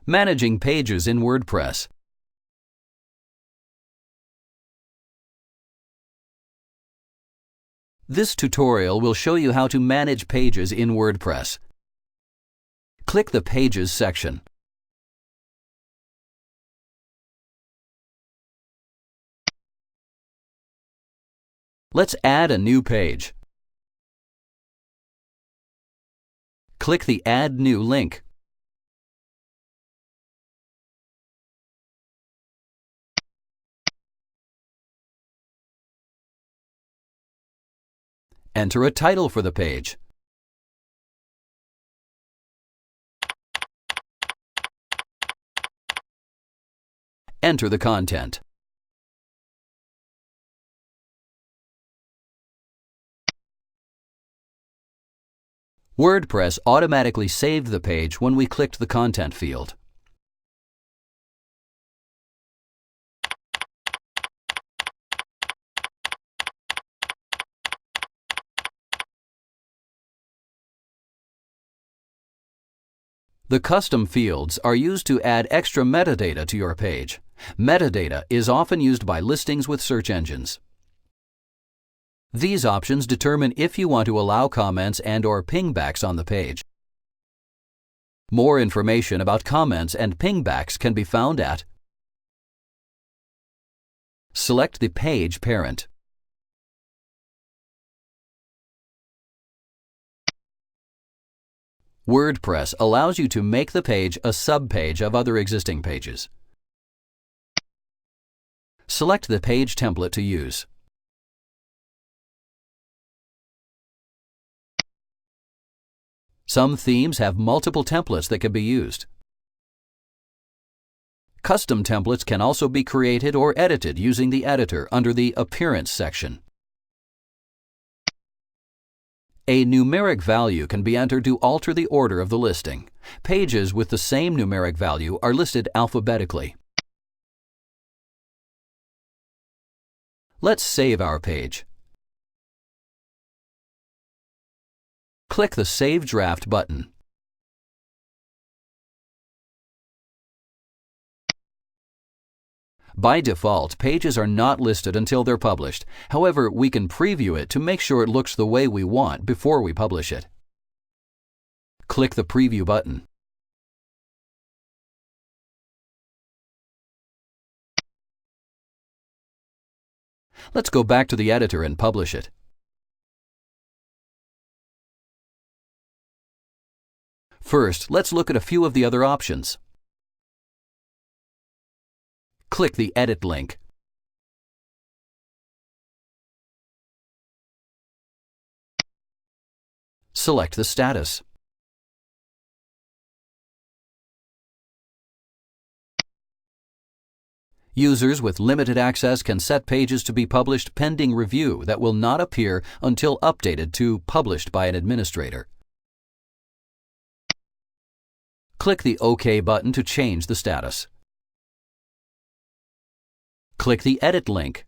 Managing pages in WordPress. This tutorial will show you how to manage pages in WordPress. Click the Pages section. Let's add a new page. Click the Add New link. Enter a title for the page. Enter the content. WordPress automatically saved the page when we clicked the Content field. The custom fields are used to add extra metadata to your page. Metadata is often used by listings with search engines. These options determine if you want to allow comments and/or pingbacks on the page. More information about comments and pingbacks can be found at Select the page parent. WordPress allows you to make the page a subpage of other existing pages. Select the page template to use. Some themes have multiple templates that can be used. Custom templates can also be created or edited using the editor under the Appearance section. A numeric value can be entered to alter the order of the listing. Pages with the same numeric value are listed alphabetically. Let's save our page. Click the Save Draft button. By default, pages are not listed until they're published. However, we can preview it to make sure it looks the way we want before we publish it. Click the Preview button. Let's go back to the editor and publish it. First, let's look at a few of the other options. Click the Edit link. Select the status. Users with limited access can set pages to be published pending review that will not appear until updated to Published by an administrator. Click the OK button to change the status. Click the Edit link.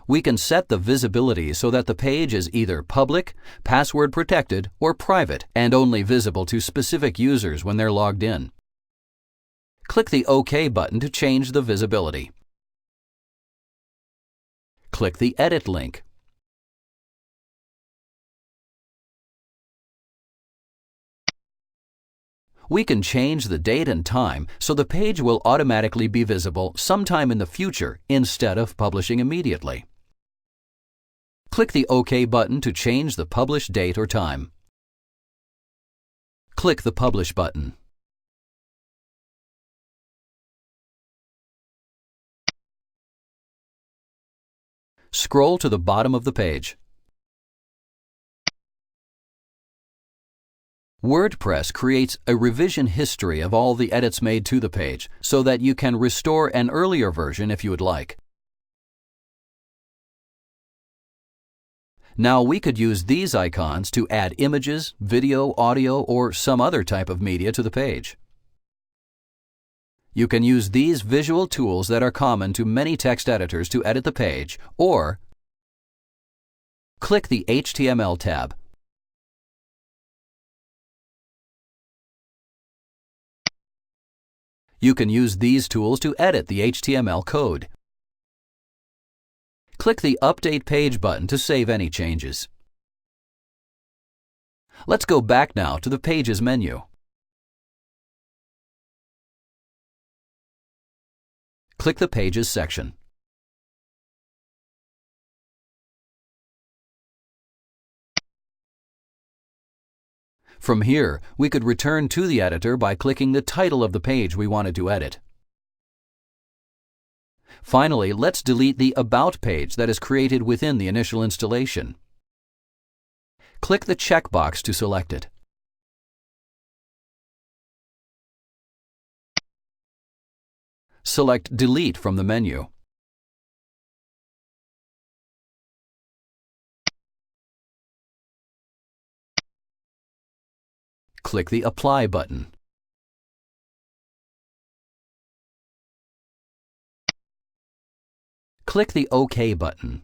We can set the visibility so that the page is either public, password protected, or private and only visible to specific users when they're logged in. Click the OK button to change the visibility. Click the Edit link. We can change the date and time so the page will automatically be visible sometime in the future instead of publishing immediately. Click the OK button to change the publish date or time. Click the Publish button. Scroll to the bottom of the page. WordPress creates a revision history of all the edits made to the page so that you can restore an earlier version if you would like. Now we could use these icons to add images, video, audio, or some other type of media to the page. You can use these visual tools that are common to many text editors to edit the page, or Click the HTML tab. You can use these tools to edit the HTML code. Click the Update Page button to save any changes. Let's go back now to the Pages menu. Click the Pages section. From here, we could return to the editor by clicking the title of the page we wanted to edit. Finally, let's delete the About page that is created within the initial installation. Click the checkbox to select it. Select Delete from the menu. Click the Apply button. Click the OK button.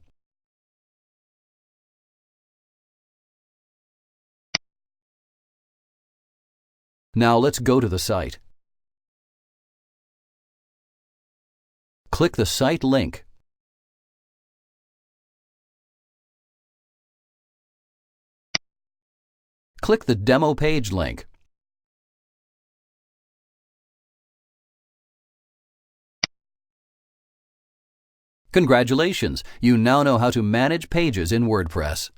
Now let's go to the site. Click the site link. Click the Demo Page link. Congratulations! You now know how to manage pages in WordPress.